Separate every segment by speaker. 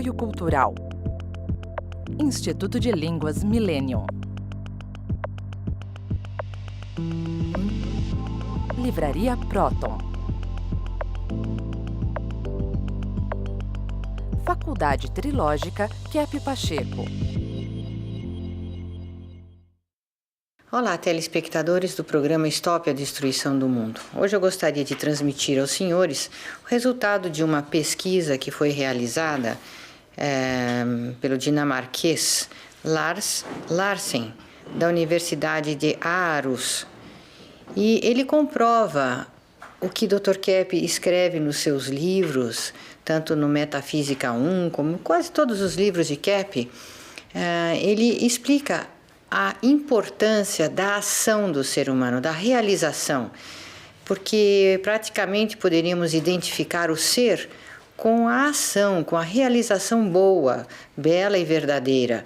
Speaker 1: Apoio Cultural. Instituto de Línguas Millennium. Livraria Próton. Faculdade Trilógica Kepp Pacheco.
Speaker 2: Olá, telespectadores do programa Stop a Destruição do Mundo. Hoje eu gostaria de transmitir aos senhores o resultado de uma pesquisa que foi realizada pelo dinamarquês Lars Larsen, da Universidade de Aarhus. E ele comprova o que Dr. Kepp escreve nos seus livros, tanto no Metafísica 1, como quase todos os livros de Kepp. Ele explica a importância da ação do ser humano, da realização, porque praticamente poderíamos identificar o ser com a ação, com a realização boa, bela e verdadeira.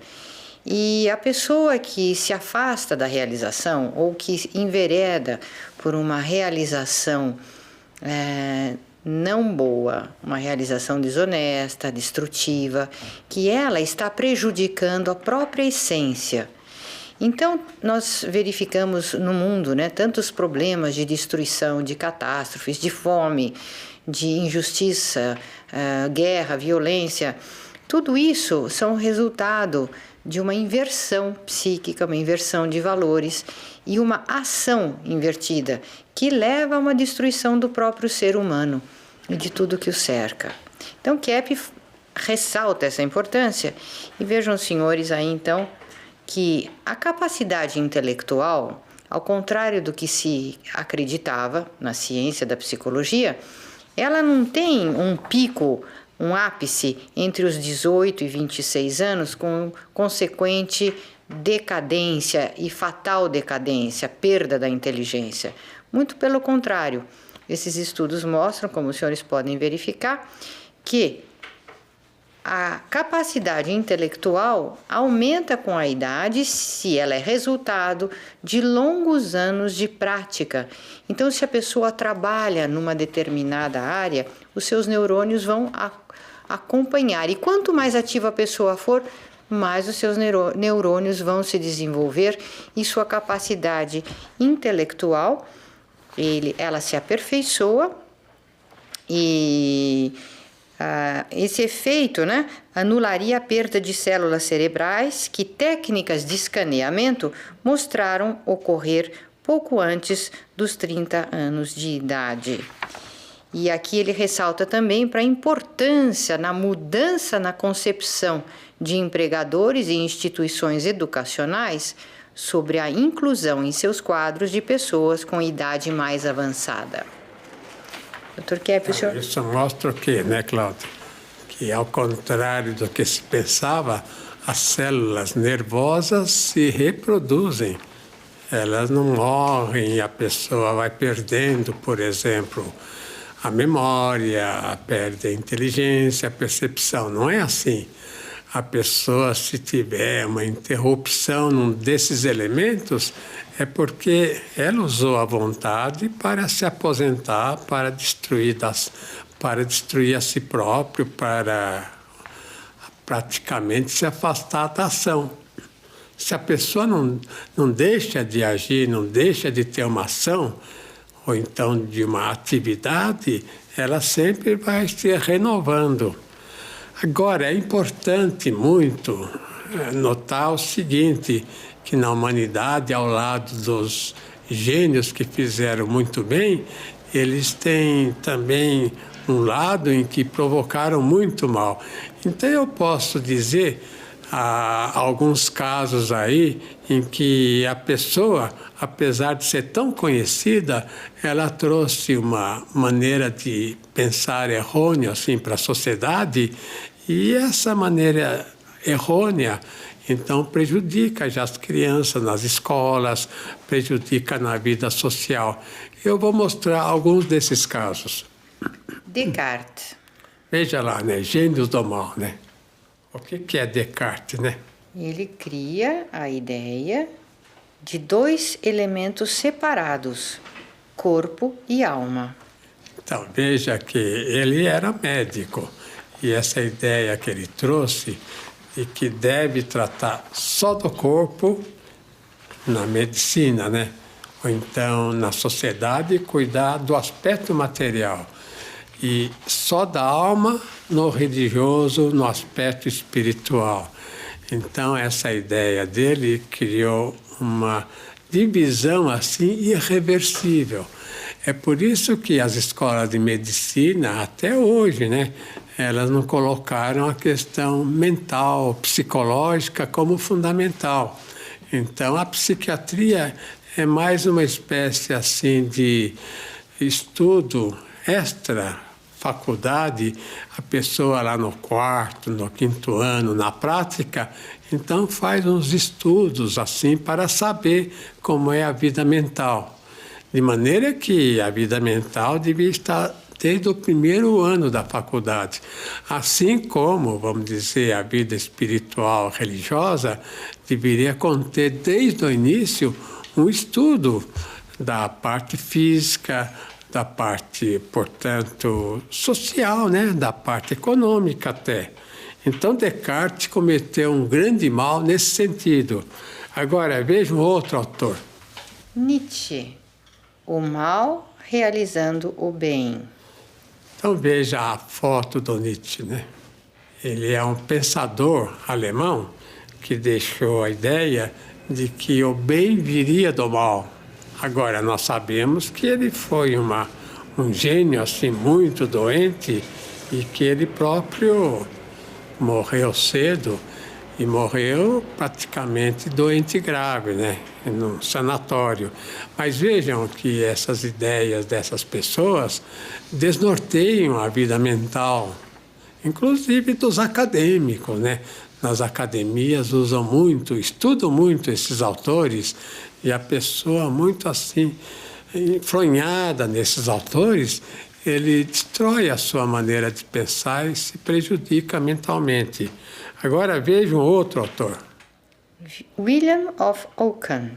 Speaker 2: E a pessoa que se afasta da realização ou que envereda por uma realização não boa, uma realização desonesta, destrutiva, que ela está prejudicando a própria essência. Então, nós verificamos no mundo, tantos problemas de destruição, de catástrofes, de fome, de injustiça, guerra, violência. Tudo isso são resultado de uma inversão psíquica, uma inversão de valores e uma ação invertida que leva a uma destruição do próprio ser humano e de tudo que o cerca. Então, Kepp ressalta essa importância e vejam os senhores aí, então, que a capacidade intelectual, ao contrário do que se acreditava na ciência da psicologia, ela não tem um pico, um ápice entre os 18 e 26 anos com consequente decadência e fatal decadência, perda da inteligência. Muito pelo contrário, esses estudos mostram, como os senhores podem verificar, que a capacidade intelectual aumenta com a idade se ela é resultado de longos anos de prática. Então, se a pessoa trabalha numa determinada área, os seus neurônios vão acompanhar. E quanto mais ativa a pessoa for, mais os seus neurônios vão se desenvolver e sua capacidade intelectual, ela se aperfeiçoa e esse efeito anularia a perda de células cerebrais que técnicas de escaneamento mostraram ocorrer pouco antes dos 30 anos de idade. E aqui ele ressalta também para a importância na mudança na concepção de empregadores e instituições educacionais sobre a inclusão em seus quadros de pessoas com idade mais avançada. Dr. Kepp, o senhor...
Speaker 3: Isso mostra o quê, Cláudio? Que, ao contrário do que se pensava, as células nervosas se reproduzem. Elas não morrem e a pessoa vai perdendo, por exemplo, a memória, perde a inteligência, a percepção. Não é assim. A pessoa, se tiver uma interrupção num desses elementos, é porque ela usou a vontade para se aposentar, para destruir a si próprio, para praticamente se afastar da ação. Se a pessoa não deixa de agir, não deixa de ter uma ação, ou então de uma atividade, ela sempre vai se renovando. Agora, é importante muito notar o seguinte, que na humanidade, ao lado dos gênios que fizeram muito bem, eles têm também um lado em que provocaram muito mal. Então, eu posso dizer, há alguns casos aí em que a pessoa, apesar de ser tão conhecida, ela trouxe uma maneira de pensar errônea assim, para a sociedade, e essa maneira errônea, então, prejudica já as crianças nas escolas, prejudica na vida social. Eu vou mostrar alguns desses casos.
Speaker 2: Descartes.
Speaker 3: Veja lá, gênios do mal, O que é Descartes,
Speaker 2: Ele cria a ideia de dois elementos separados, corpo e alma.
Speaker 3: Então, veja que ele era médico E essa ideia que ele trouxe e que deve tratar só do corpo na medicina, né? Ou então na sociedade cuidar do aspecto material e só da alma no religioso, no aspecto espiritual. Então essa ideia dele criou uma divisão assim irreversível. É por isso que as escolas de medicina, até hoje, né, elas não colocaram a questão mental, psicológica como fundamental. Então, a psiquiatria é mais uma espécie assim de estudo extra faculdade, a pessoa lá no quarto, no quinto ano, na prática, então faz uns estudos assim para saber como é a vida mental. De maneira que a vida mental devia estar desde o primeiro ano da faculdade. Assim como, vamos dizer, a vida espiritual religiosa deveria conter desde o início um estudo da parte física, da parte, portanto, social, né? Da parte econômica até. Então, Descartes cometeu um grande mal nesse sentido. Agora, veja um outro autor.
Speaker 2: Nietzsche, o mal realizando o bem.
Speaker 3: Então, veja a foto do Nietzsche, né? Ele é um pensador alemão que deixou a ideia de que o bem viria do mal. Agora, nós sabemos que ele foi um gênio assim muito doente e que ele próprio morreu cedo e morreu praticamente doente grave, né? Num sanatório. Mas vejam que essas ideias dessas pessoas desnorteiam a vida mental, inclusive dos acadêmicos, né? Nas academias usam muito, estudam muito esses autores e a pessoa muito assim, enfronhada nesses autores, ele destrói a sua maneira de pensar e se prejudica mentalmente. Agora veja um outro autor.
Speaker 2: William of Ockham.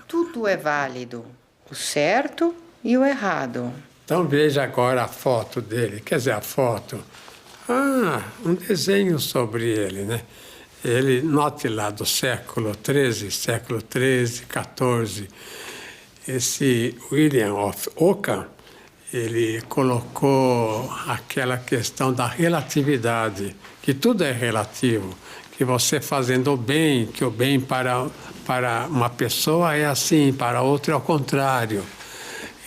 Speaker 2: Tudo é válido, o certo e o errado.
Speaker 3: Então veja agora a foto dele, quer dizer, a foto. Um desenho sobre ele, né? Ele, note lá do século XIII, XIV, esse William of Ockham, ele colocou aquela questão da relatividade, que tudo é relativo, que você fazendo o bem, que o bem para uma pessoa é assim, para outra é o contrário.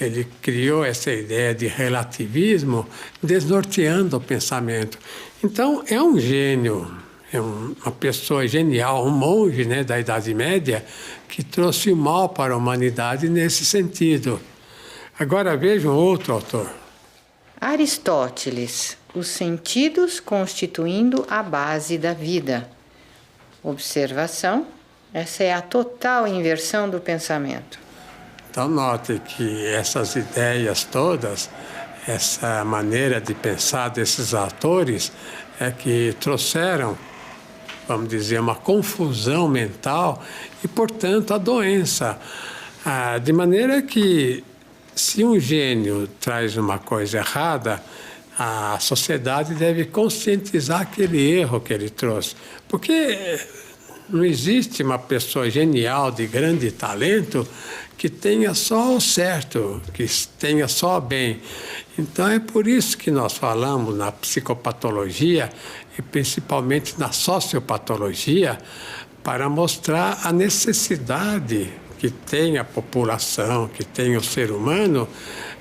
Speaker 3: Ele criou essa ideia de relativismo, desnorteando o pensamento. Então, é um gênio, é uma pessoa genial, um monge, né, da Idade Média, que trouxe o mal para a humanidade nesse sentido. Agora vejam outro autor.
Speaker 2: Aristóteles, os sentidos constituindo a base da vida. Observação, essa é a total inversão do pensamento.
Speaker 3: Então, note que essas ideias todas, essa maneira de pensar desses autores, é que trouxeram, vamos dizer, uma confusão mental e, portanto, a doença. De maneira que, se um gênio traz uma coisa errada, a sociedade deve conscientizar aquele erro que ele trouxe. Porque não existe uma pessoa genial, de grande talento, que tenha só o certo, que tenha só o bem. Então é por isso que nós falamos na psicopatologia e principalmente na sociopatologia, para mostrar a necessidade que tem a população, que tem o ser humano,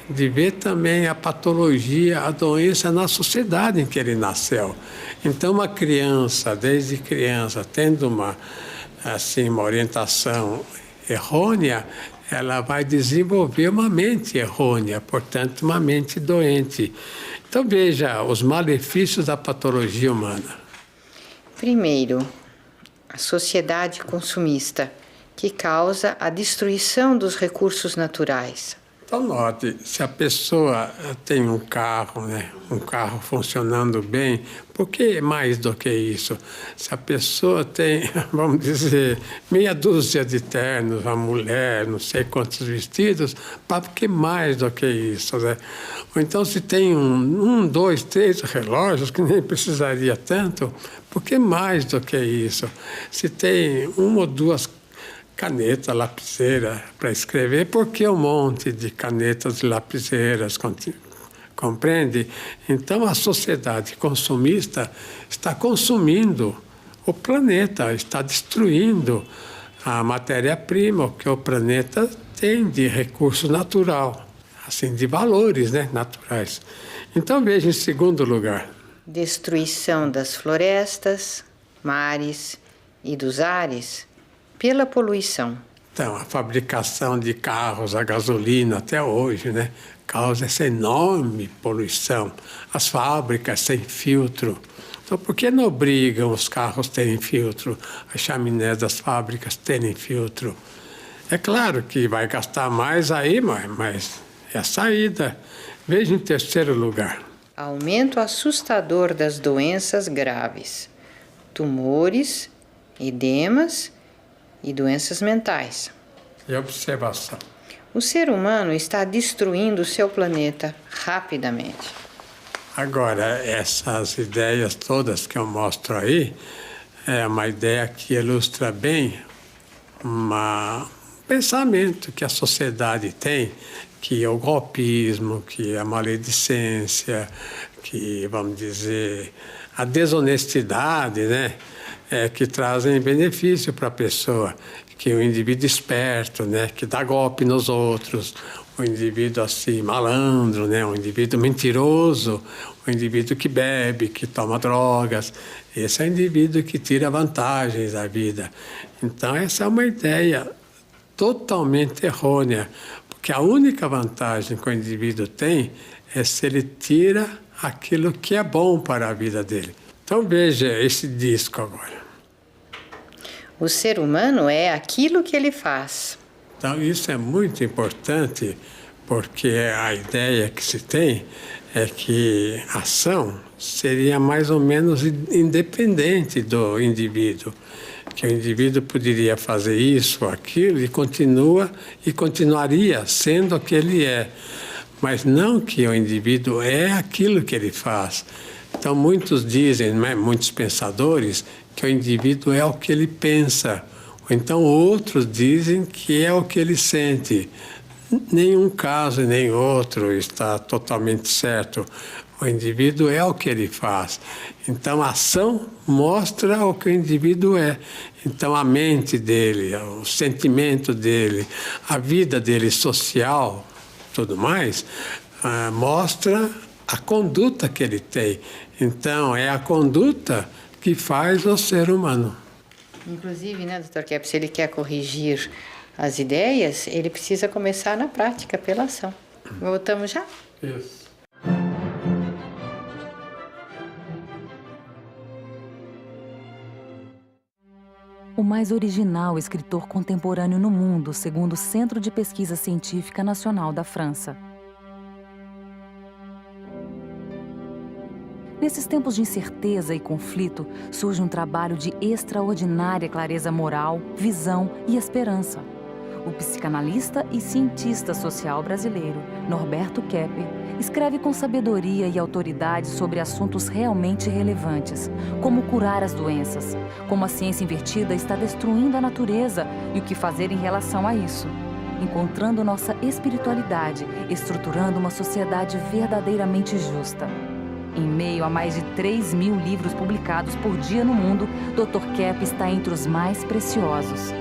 Speaker 3: de ver também a patologia, a doença na sociedade em que ele nasceu. Então, uma criança, desde criança, tendo uma orientação errônea, ela vai desenvolver uma mente errônea, portanto, uma mente doente. Então, veja os malefícios da patologia humana.
Speaker 2: Primeiro, a sociedade consumista, que causa a destruição dos recursos naturais.
Speaker 3: Então, note, se a pessoa tem um carro, né, um carro funcionando bem, por que mais do que isso? Se a pessoa tem, vamos dizer, meia dúzia de ternos, a mulher, não sei quantos vestidos, por que mais do que isso, né? Ou então, se tem dois, três relógios, que nem precisaria tanto, por que mais do que isso? Se tem uma ou duas caneta, lapiseira para escrever, porque um monte de canetas e lapiseiras, compreende? Então, a sociedade consumista está consumindo o planeta, está destruindo a matéria-prima que o planeta tem de recurso natural, assim, de valores, né, naturais. Então, veja, em segundo lugar.
Speaker 2: Destruição das florestas, mares e dos ares pela poluição.
Speaker 3: Então, a fabricação de carros a gasolina até hoje, né, causa essa enorme poluição. As fábricas sem filtro. Então, por que não obrigam os carros a terem filtro, as chaminés das fábricas terem filtro? É claro que vai gastar mais aí, mas é a saída. Veja em terceiro lugar.
Speaker 2: Aumento assustador das doenças graves, tumores, edemas e doenças mentais.
Speaker 3: E observação.
Speaker 2: O ser humano está destruindo o seu planeta rapidamente.
Speaker 3: Agora, essas ideias todas que eu mostro aí, é uma ideia que ilustra bem um pensamento que a sociedade tem, que é o golpismo, que é a maledicência, que, vamos dizer, a desonestidade, né? Que trazem benefício para a pessoa, que o indivíduo esperto, né, que dá golpe nos outros, o indivíduo assim malandro, né, o indivíduo mentiroso, o indivíduo que bebe, que toma drogas, esse é o indivíduo que tira vantagens da vida. Então essa é uma ideia totalmente errônea, porque a única vantagem que o indivíduo tem é se ele tira aquilo que é bom para a vida dele. Então veja esse disco agora.
Speaker 2: O ser humano é aquilo que ele faz.
Speaker 3: Então isso é muito importante, porque a ideia que se tem é que a ação seria mais ou menos independente do indivíduo. Que o indivíduo poderia fazer isso ou aquilo e continuaria sendo o que ele é. Mas não que o indivíduo é aquilo que ele faz. Então, muitos dizem, né, muitos pensadores, que o indivíduo é o que ele pensa. Ou então, outros dizem que é o que ele sente. Nenhum caso e nem outro está totalmente certo. O indivíduo é o que ele faz. Então, a ação mostra o que o indivíduo é. Então, a mente dele, o sentimento dele, a vida dele social, tudo mais, mostra a conduta que ele tem. Então, é a conduta que faz o ser humano.
Speaker 2: Inclusive, né, Dr. Kepp, se ele quer corrigir as ideias, ele precisa começar na prática, pela ação. Voltamos já?
Speaker 3: Isso.
Speaker 4: O mais original escritor contemporâneo no mundo, segundo o Centro de Pesquisa Científica Nacional da França. Nesses tempos de incerteza e conflito, surge um trabalho de extraordinária clareza moral, visão e esperança. O psicanalista e cientista social brasileiro, Norberto Kepp, escreve com sabedoria e autoridade sobre assuntos realmente relevantes, como curar as doenças, como a ciência invertida está destruindo a natureza e o que fazer em relação a isso, encontrando nossa espiritualidade, estruturando uma sociedade verdadeiramente justa. Em meio a mais de 3.000 livros publicados por dia no mundo, Dr. Kepp está entre os mais preciosos.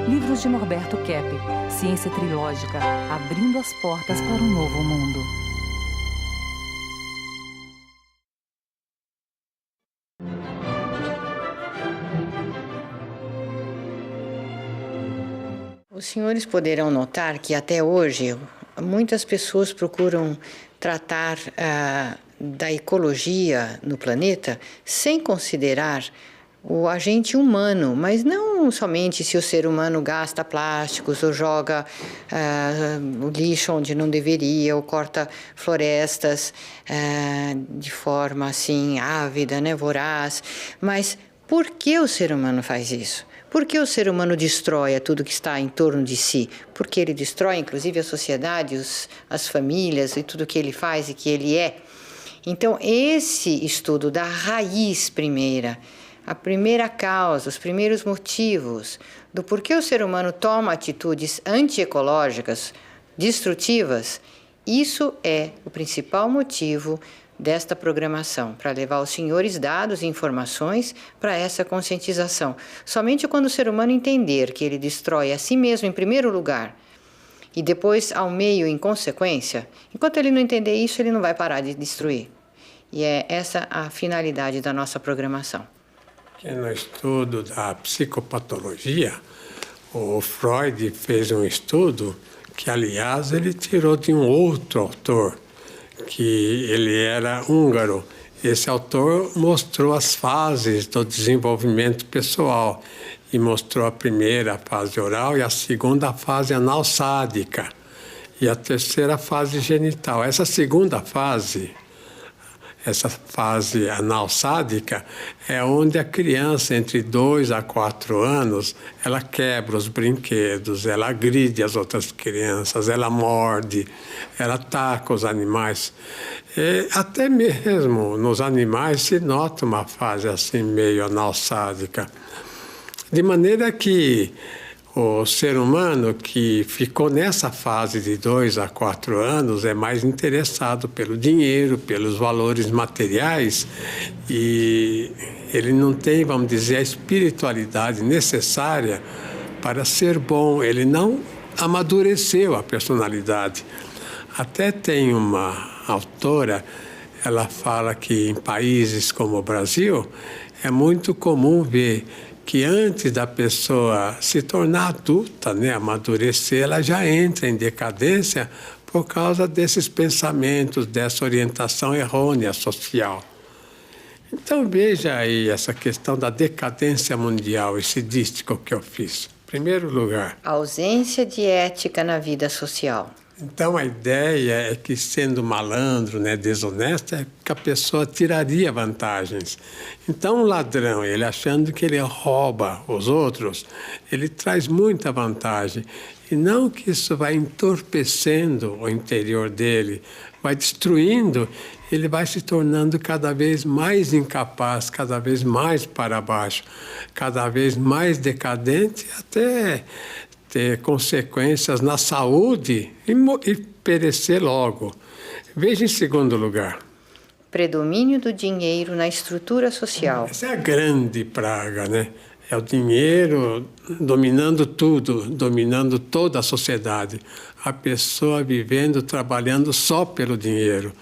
Speaker 4: Livros de Norberto Kepp, Ciência Trilógica, abrindo as portas para um novo mundo.
Speaker 2: Os senhores poderão notar que até hoje muitas pessoas procuram tratar da ecologia no planeta sem considerar o agente humano, mas não somente se o ser humano gasta plásticos ou joga o lixo onde não deveria, ou corta florestas de forma assim ávida, né, voraz. Mas por que o ser humano faz isso? Por que o ser humano destrói tudo que está em torno de si? Porque ele destrói, inclusive, a sociedade, as famílias e tudo que ele faz e que ele é. Então, esse estudo da raiz primeira, a primeira causa, os primeiros motivos do porquê o ser humano toma atitudes antiecológicas, destrutivas, isso é o principal motivo desta programação, para levar aos senhores dados e informações para essa conscientização. Somente quando o ser humano entender que ele destrói a si mesmo em primeiro lugar e depois ao meio em consequência, enquanto ele não entender isso, ele não vai parar de destruir. E é essa a finalidade da nossa programação.
Speaker 3: Que no estudo da psicopatologia, o Freud fez um estudo que, aliás, ele tirou de um outro autor, que ele era húngaro. Esse autor mostrou as fases do desenvolvimento pessoal e mostrou a primeira fase oral e a segunda fase anal sádica e a terceira fase genital. Essa segunda fase, essa fase anal sádica, é onde a criança entre 2 a 4 anos, ela quebra os brinquedos, ela agride as outras crianças, ela morde, ela ataca os animais. E até mesmo nos animais se nota uma fase assim meio anal sádica. De maneira que o ser humano que ficou nessa fase de 2 a 4 anos é mais interessado pelo dinheiro, pelos valores materiais, e ele não tem, vamos dizer, a espiritualidade necessária para ser bom. Ele não amadureceu a personalidade. Até tem uma autora, ela fala que em países como o Brasil é muito comum ver que antes da pessoa se tornar adulta, né, amadurecer, ela já entra em decadência por causa desses pensamentos, dessa orientação errônea social. Então veja aí essa questão da decadência mundial, esse dístico que eu fiz. Em primeiro lugar,
Speaker 2: A ausência de ética na vida social.
Speaker 3: então a ideia é que, sendo malandro, né, desonesto, é que a pessoa tiraria vantagens. Então, um ladrão, ele achando que ele rouba os outros, ele traz muita vantagem. E não que isso vai entorpecendo o interior dele, vai destruindo, ele vai se tornando cada vez mais incapaz, cada vez mais para baixo, cada vez mais decadente, até ter consequências na saúde e perecer logo. Veja em segundo lugar.
Speaker 2: Predomínio do dinheiro na estrutura social.
Speaker 3: Essa é a grande praga, né? É o dinheiro dominando tudo, dominando toda a sociedade. A pessoa vivendo, trabalhando só pelo dinheiro.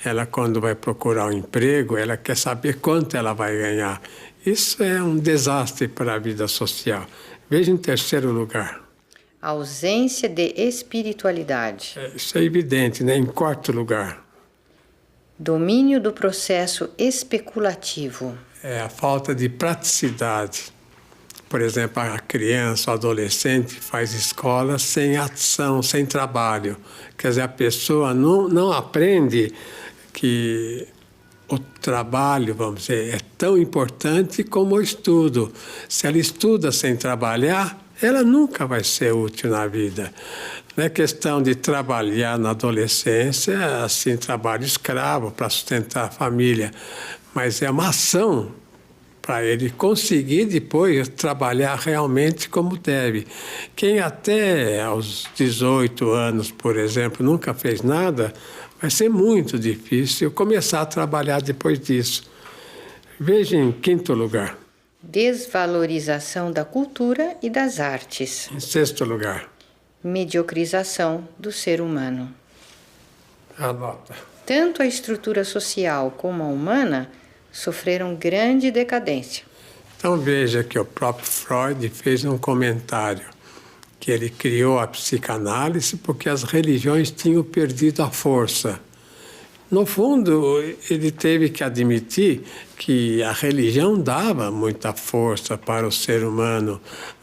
Speaker 3: Ela, quando vai procurar um emprego, ela quer saber quanto ela vai ganhar. Isso é um desastre para a vida social. Veja em terceiro lugar.
Speaker 2: Ausência de espiritualidade.
Speaker 3: Isso é evidente, né? Em quarto lugar.
Speaker 2: Domínio do processo especulativo.
Speaker 3: É a falta de praticidade. Por exemplo, a criança, o adolescente faz escola sem ação, sem trabalho. Quer dizer, a pessoa não aprende que o trabalho, vamos dizer, é tão importante como o estudo. Se ela estuda sem trabalhar, ela nunca vai ser útil na vida. Não é questão de trabalhar na adolescência, assim, trabalho escravo para sustentar a família, mas é uma ação para ele conseguir depois trabalhar realmente como deve. Quem até aos 18 anos, por exemplo, nunca fez nada, vai ser muito difícil começar a trabalhar depois disso. Veja em quinto lugar.
Speaker 2: Desvalorização da cultura e das artes.
Speaker 3: Em sexto lugar.
Speaker 2: Mediocrização do ser humano.
Speaker 3: Anota.
Speaker 2: Tanto a estrutura social como a humana sofreram grande decadência.
Speaker 3: Então veja que o próprio Freud fez um comentário, que ele criou a psicanálise porque as religiões tinham perdido a força. No fundo, ele teve que admitir que a religião dava muita força para o ser humano,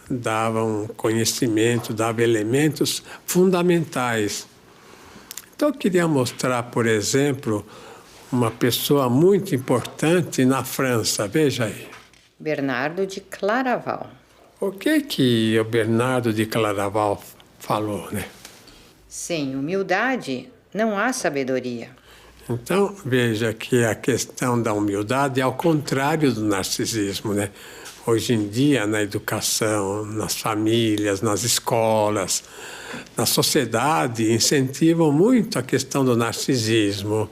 Speaker 3: dava um conhecimento, dava elementos fundamentais. Então, eu queria mostrar, por exemplo, uma pessoa muito importante na França. Veja aí.
Speaker 2: Bernardo de Claraval.
Speaker 3: O que o Bernardo de Claraval falou, né?
Speaker 2: Sem humildade, não há sabedoria.
Speaker 3: Então, veja que a questão da humildade é ao contrário do narcisismo, né? Hoje em dia, na educação, nas famílias, nas escolas, na sociedade, incentivam muito a questão do narcisismo,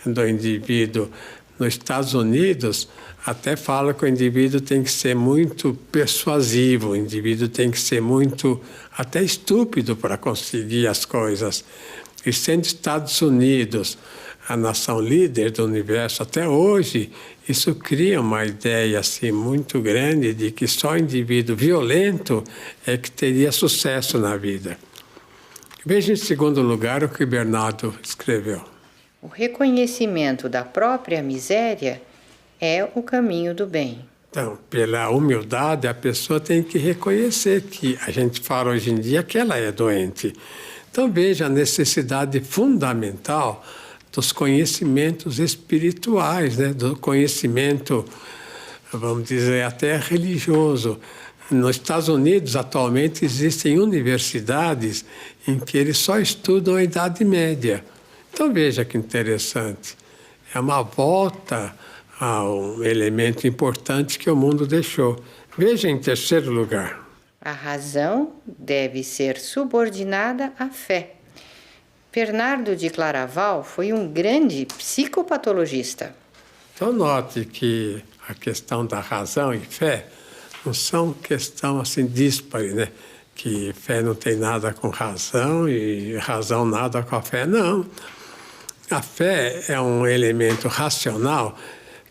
Speaker 3: do indivíduo. Nos Estados Unidos, até fala que o indivíduo tem que ser muito persuasivo, o indivíduo tem que ser muito, até estúpido para conseguir as coisas. E sendo Estados Unidos a nação líder do universo até hoje, isso cria uma ideia assim, muito grande de que só indivíduo violento é que teria sucesso na vida. Veja, em segundo lugar, o que Bernardo escreveu.
Speaker 2: O reconhecimento da própria miséria é o caminho do bem.
Speaker 3: Então, pela humildade, a pessoa tem que reconhecer que a gente fala hoje em dia que ela é doente. Então, veja a necessidade fundamental dos conhecimentos espirituais, né? Do conhecimento, vamos dizer, até religioso. Nos Estados Unidos, atualmente, existem universidades em que eles só estudam a Idade Média. Então, veja que interessante. É uma volta a um elemento importante que o mundo deixou. Veja, em terceiro lugar.
Speaker 2: A razão deve ser subordinada à fé. Bernardo de Claraval foi um grande psicopatologista.
Speaker 3: Então, note que a questão da razão e fé não são questão assim díspares, né? Que fé não tem nada com razão e razão nada com a fé. Não. A fé é um elemento racional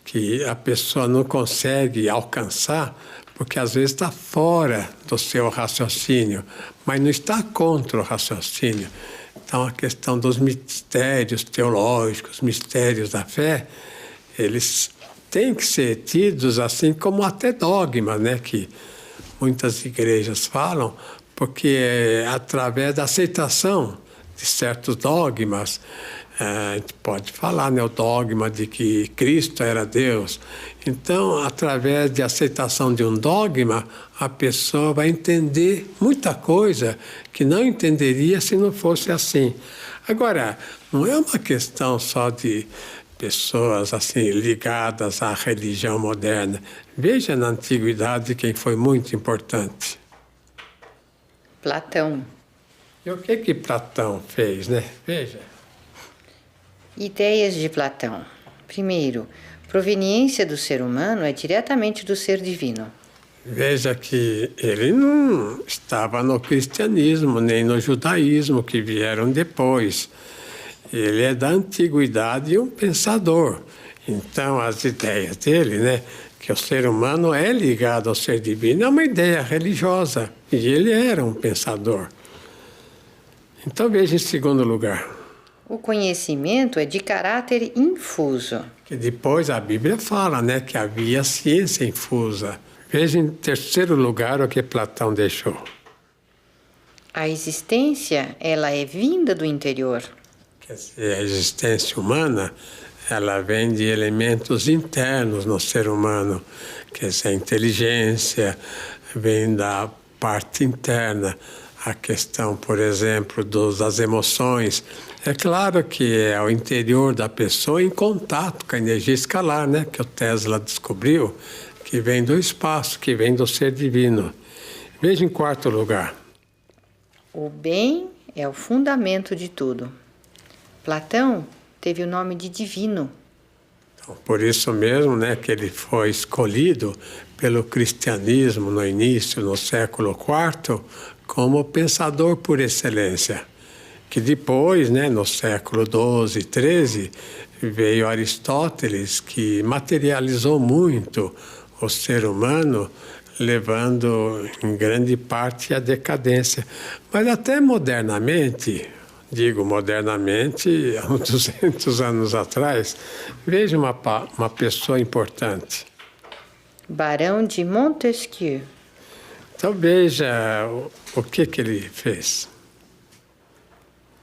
Speaker 3: que a pessoa não consegue alcançar porque às vezes está fora do seu raciocínio, mas não está contra o raciocínio. Então, a questão dos mistérios teológicos, mistérios da fé, eles têm que ser tidos assim como até dogmas, né? Que muitas igrejas falam, porque é através da aceitação de certos dogmas, a gente pode falar, né, o dogma de que Cristo era Deus. Então, através de aceitação de um dogma, a pessoa vai entender muita coisa que não entenderia se não fosse assim. Agora, não é uma questão só de pessoas assim ligadas à religião moderna. Veja na antiguidade quem foi muito importante.
Speaker 2: Platão.
Speaker 3: E o que Platão fez, né? Veja.
Speaker 2: Ideias de Platão. Primeiro, proveniência do ser humano é diretamente do ser divino.
Speaker 3: Veja que ele não estava no cristianismo, nem no judaísmo, que vieram depois. Ele é da antiguidade e um pensador. Então, as ideias dele, né, que o ser humano é ligado ao ser divino, é uma ideia religiosa. E ele era um pensador. Então, veja em segundo lugar.
Speaker 2: O conhecimento é de caráter infuso.
Speaker 3: Que depois a Bíblia fala, né, que havia ciência infusa. Veja em terceiro lugar o que Platão deixou.
Speaker 2: A existência, ela é vinda do interior.
Speaker 3: Quer dizer, a existência humana, ela vem de elementos internos no ser humano. Quer dizer, a inteligência vem da parte interna. A questão, por exemplo, das emoções. É claro que é o interior da pessoa em contato com a energia escalar, né? Que o Tesla descobriu, que vem do espaço, que vem do ser divino. Veja em quarto lugar.
Speaker 2: O bem é o fundamento de tudo. Platão teve o nome de divino.
Speaker 3: Então, por isso mesmo, né, que ele foi escolhido pelo cristianismo no início, no século IV, como pensador por excelência. Que depois, né, no século XII e XIII, veio Aristóteles, que materializou muito o ser humano, levando em grande parte à decadência. Mas até modernamente, digo modernamente, há uns 200 anos atrás, veja uma pessoa importante.
Speaker 2: Barão de Montesquieu.
Speaker 3: Então veja o que ele fez.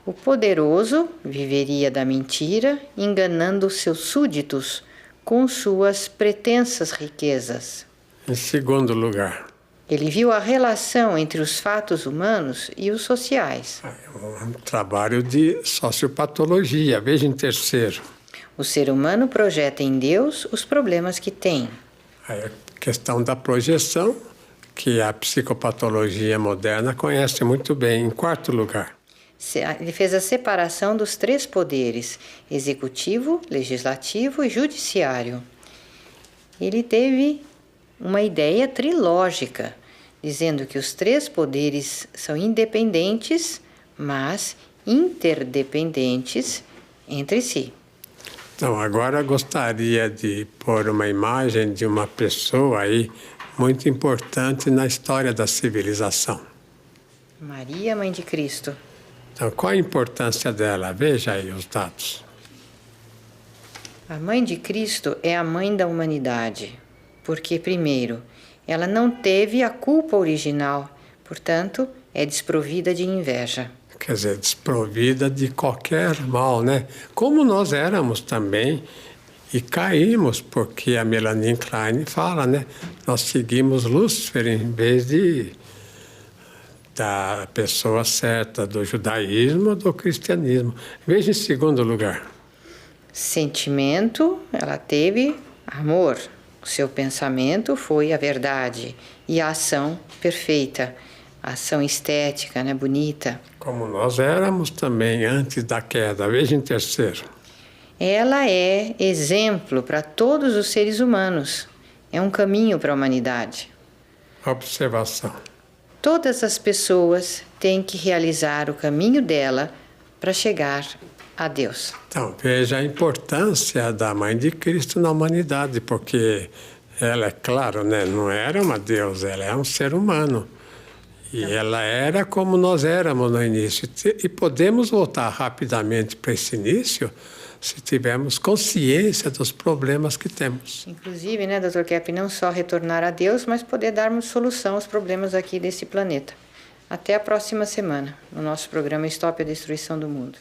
Speaker 2: O poderoso viveria da mentira, enganando seus súditos com suas pretensas riquezas.
Speaker 3: Em segundo lugar,
Speaker 2: Ele viu a relação entre os fatos humanos e os sociais.
Speaker 3: um trabalho de sociopatologia. Veja em terceiro,
Speaker 2: O ser humano projeta em Deus os problemas que tem.
Speaker 3: a questão da projeção, que a psicopatologia moderna conhece muito bem. Em quarto lugar,
Speaker 2: Ele fez a separação dos três poderes: executivo, legislativo e judiciário. Ele teve uma ideia trilógica, dizendo que os três poderes são independentes, mas interdependentes entre si.
Speaker 3: então agora gostaria de pôr uma imagem de uma pessoa aí muito importante na história da civilização.
Speaker 2: Maria, Mãe de Cristo.
Speaker 3: Então, qual a importância dela? Veja aí os dados.
Speaker 2: A Mãe de Cristo é a mãe da humanidade, porque, primeiro, ela não teve a culpa original, portanto, é desprovida de inveja.
Speaker 3: Quer dizer, desprovida de qualquer mal, né? Como nós éramos também e caímos, porque a Melanie Klein fala, né? Nós seguimos Lúcifer em vez da pessoa certa, do judaísmo ou do cristianismo. Veja em segundo lugar.
Speaker 2: Sentimento, ela teve amor. O seu pensamento foi a verdade e a ação perfeita, a ação estética, né, bonita.
Speaker 3: Como nós éramos também antes da queda. Veja em terceiro.
Speaker 2: Ela é exemplo para todos os seres humanos. É um caminho para a humanidade.
Speaker 3: Observação.
Speaker 2: Todas as pessoas têm que realizar o caminho dela para chegar a Deus.
Speaker 3: Então, veja a importância da Mãe de Cristo na humanidade, porque ela, é claro, né, não era uma deusa, ela é um ser humano. E ela era como nós éramos no início. E podemos voltar rapidamente para esse início se tivermos consciência dos problemas que temos.
Speaker 2: Inclusive, né, Dr. Kepp, não só retornar a Deus, mas poder darmos solução aos problemas aqui desse planeta. Até a próxima semana, no nosso programa Stop a Destruição do Mundo.